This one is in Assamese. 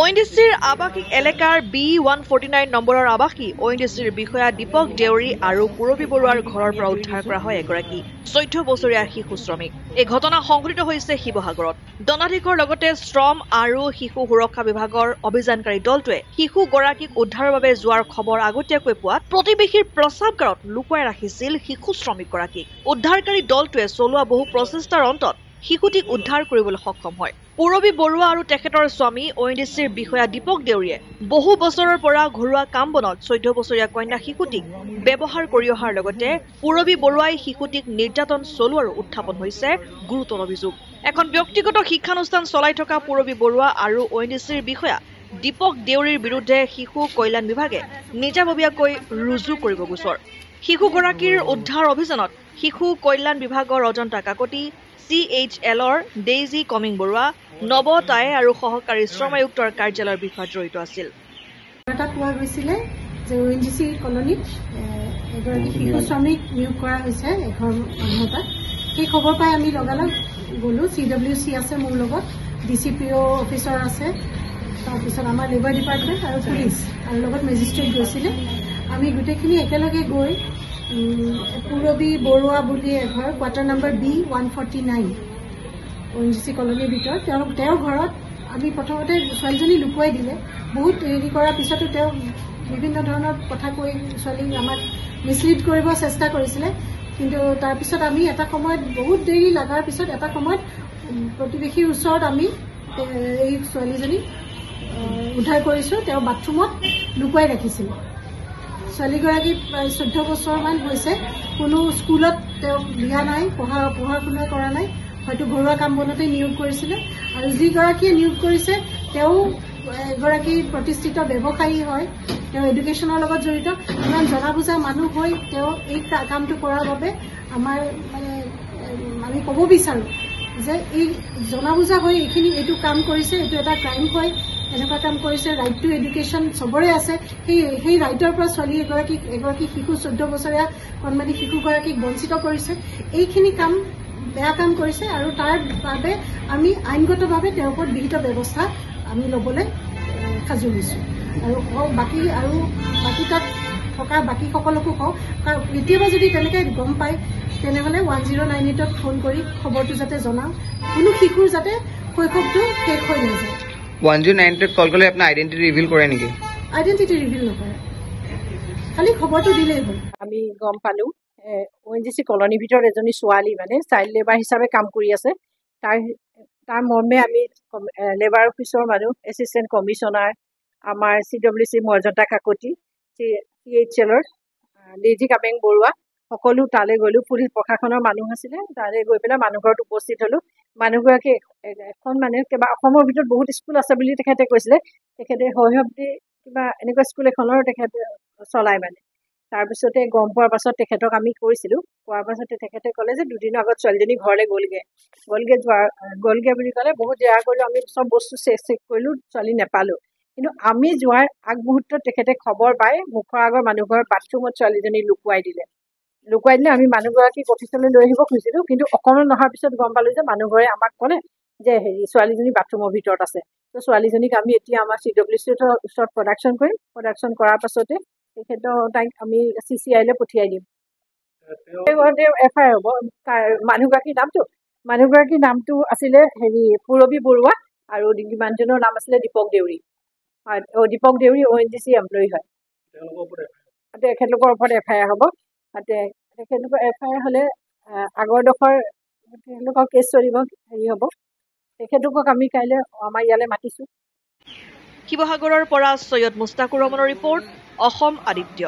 ONDCৰ আৱাসিক এলেকাৰ B149 নম্বৰৰ আৱাসী ONDCৰ বিষয়া দীপক দেউৰী আৰু পুৰবী বৰুৱাৰ ঘৰৰ পৰা উদ্ধাৰ কৰা হয় এগৰাকী 14 বছৰীয়া শিশু শ্ৰমিক। এই ঘটনা সংঘটিত হৈছে শিৱসাগৰত। দণ্ডাধীশৰ লগতে শ্ৰম আৰু শিশু সুৰক্ষা বিভাগৰ অভিযানকাৰী দলটোৱে শিশুগৰাকীক উদ্ধাৰৰ বাবে যোৱাৰ খবৰ আগতীয়াকৈ পোৱাত প্ৰতিবেশীৰ প্ৰস্ৰাৱগাৰত লুকুৱাই ৰাখিছিল শিশু শ্ৰমিকগৰাকীক। উদ্ধাৰকাৰী দলটোৱে চলোৱা বহু প্ৰচেষ্টাৰ অন্তত শিশুটিক উদ্ধাৰ কৰিবলৈ সক্ষম হয়। পুৰবী বৰুৱা আৰু তেখেতৰ স্বামী ONDCৰ বিষয়া দীপক দেউৰীয়ে বহু বছৰৰ পৰা ঘৰুৱা কাম বনত 14 বছৰীয়া কন্যা শিশুটিক ব্যৱহাৰ কৰি অহাৰ লগতে পুৰবী বৰুৱাই শিশুটিক নিৰ্যাতন চলোৱাৰো উত্থাপন হৈছে গুৰুতৰ অভিযোগ। এখন ব্যক্তিগত শিক্ষানুষ্ঠান চলাই থকা পুৰবী বৰুৱা আৰু ONDCৰ বিষয়া দীপক দেউৰীৰ বিৰুদ্ধে শিশু কল্যাণ বিভাগে নিজাববীয়াকৈ ৰুজু কৰিব গোচৰ। শিশুগৰাকীৰ উদ্ধাৰ অভিযানত শিশু কল্যাণ বিভাগৰ অজন্তা কাকতি, CHLৰ ডেইজি কমিং বৰুৱা, নৱ টাই আৰু সহকাৰী শ্ৰম আয়ুক্তৰ কাৰ্যালয়ৰ বিষয়া জড়িত আছিল। এটা পোৱা গৈছিলে যে ONDC কলনীত এগৰাকী শিশু শ্ৰমিক নিয়োগ কৰা হৈছে এখন মানুহৰ পৰা। সেই খবৰ পাই আমি লগালগ গ'লো। CWC আছে মোৰ লগত, DCPO অফিচাৰ আছে, তাৰপিছত আমাৰ লেবাৰ ডিপাৰ্টমেণ্ট আৰু পুলিচ আৰু লগত মেজিষ্ট্ৰেট গৈছিলে। আমি গোটেইখিনি একেলগে গৈ পুৰবী বৰুৱা বুলি এঘৰ কোৱাৰ্টাৰ নম্বৰ B149 ONDC কলনীৰ ভিতৰত তেওঁৰ ঘৰত আমি প্ৰথমতে ছোৱালীজনী লুকুৱাই দিলে। বহুত হেৰি কৰাৰ পিছতো তেওঁ বিভিন্ন ধৰণৰ কথা কৈ ছোৱালীক আমাক মিছলিড কৰিব চেষ্টা কৰিছিলে। কিন্তু তাৰপিছত আমি এটা সময়ত বহুত দেৰি লগাৰ পিছত এটা সময়ত প্ৰতিবেশীৰ ওচৰত আমি এই ছোৱালীজনীক উদ্ধাৰ কৰিছোঁ। তেওঁ বাথৰুমত লুকুৱাই ৰাখিছিল। ছোৱালীগৰাকী প্ৰায় 14 বছৰমান হৈছে। কোনো স্কুলত তেওঁ দিয়া নাই, পঢ়া শুনা কৰা নাই, হয়তো ঘৰুৱা কাম বনতেই নিয়োগ কৰিছিলে। আৰু যিগৰাকীয়ে নিয়োগ কৰিছে তেওঁ এগৰাকী প্ৰতিষ্ঠিত ব্যৱসায়ী হয়, তেওঁ এডুকেশ্যনৰ লগত জড়িত। ইমান জনা বুজা মানুহ হৈ তেওঁ এই কামটো কৰাৰ বাবে আমাৰ আমি ক'ব বিচাৰোঁ যে এই জনা বুজা হৈ এইটো কাম কৰিছে, এইটো এটা ক্ৰাইম হয়, এনেকুৱা কাম কৰিছে। ৰাইট টু এডুকেশ্যন চবৰে আছে। সেই ৰাইটৰ পৰা ছোৱালী এগৰাকী শিশু 14 বছৰীয়া কণমানি শিশুগৰাকীক বঞ্চিত কৰিছে। এইখিনি কাম বেয়া কাম কৰিছে আৰু তাৰ বাবে আমি আইনগতভাৱে তেওঁৰ ওপৰত বিহিত ব্যৱস্থা আমি ল'বলৈ সাজু হৈছোঁ। আৰু বাকী তাত থকা বাকী সকলকো কওঁ, কাৰণ কেতিয়াবা যদি তেনেকৈ গম পায় তেনেহ'লে 1098ত ফোন কৰি খবৰটো যাতে জনাওঁ, কোনো শিশুৰ যাতে শৈশৱটো শেষ হৈ নাযায়। 1098ত কল কৰিলে আপোনাৰ আইডেণ্টিটি ৰিভিল কৰে নেকি? আইডেণ্টিটি ৰিভিল নকৰে, খালি খবৰটো দিলেই হ'ল। আমি গম পালোঁ ONDC কলনীৰ ভিতৰত এজনী ছোৱালী চাইল্ড লেবাৰ হিচাপে কাম কৰি আছে। তাৰ মৰ্মে আমি লেবাৰ অফিচৰ মানুহ, এছিষ্টেণ্ট কমিশ্যনাৰ, আমাৰ CWC অজন্তা কাকতি, CHLৰ ডেইজি কামেং বৰুৱা, সকলো তালৈ গ'লোঁ। পুলিচ প্ৰশাসনৰ মানুহ আছিলে, তালৈ গৈ পেলাই মানুহ ঘৰত উপস্থিত হ'লোঁ। মানুহগৰাকী এখন কিবা অসমৰ ভিতৰত বহুত স্কুল আছে বুলি তেখেতে কৈছিলে। তেখেতে শৈশৱতী কিবা এনেকুৱা স্কুল এখনৰ তেখেতে চলায় তাৰপিছতে গম পোৱাৰ পাছত তেখেতক আমি কৈছিলোঁ। কোৱাৰ পাছতে তেখেতে ক'লে যে দুদিনৰ আগত ছোৱালীজনী ঘৰলৈ গ'লগৈ বুলি ক'লে। বহুত জেৰা কৰিলোঁ, আমি চব বস্তু চেক কৰিলোঁ, ছোৱালী নেপালোঁ। কিন্তু আমি যোৱাৰ আগমুহূৰ্তত তেখেতে খবৰ পাই মুখৰ আগৰ মানুহ ঘৰৰ বাথৰুমত ছোৱালীজনী লুকুৱাই দিলে। আমি মানুহগৰাকীক অফিচলৈ লৈ আহিব খুজিছিলোঁ, কিন্তু অকণমান অহাৰ পিছত গম পালোঁ যে মানুহ ঘৰে আমাক ক'লে যে ছোৱালীজনী বাথৰুমৰ ভিতৰত আছে। তো ছোৱালীজনীক আমি এতিয়া আমাৰ CWCৰ ওচৰত প্ৰডাকশ্যন কৰিম। প্ৰডাকশ্যন কৰাৰ পাছতে তাইক আমি CCI-লৈ পঠিয়াই দিম। FIR হ'ব। মানুহগৰাকীৰ নামটো আছিলে পুৰবী বৰুৱা আৰু মানুহজনৰ নাম আছিলে দীপক দেউৰী। দীপক দেউৰী ONDC এমপ্লয়ী হয়। তেখেতলোকৰ ওপৰত FIR হ'ব। তেখেতলোকৰ FIR হ'লে আগৰডোখৰ তেখেতলোকৰ কেছ চলিব হ'ব। তেখেতলোকক আমি কাইলৈ আমাৰ ইয়ালৈ মাতিছোঁ। শিৱসাগৰৰ পৰা সৈয়দ মুস্তাকুৰ ৰহমানৰ ৰিপৰ্ট, অসম আদিত্য।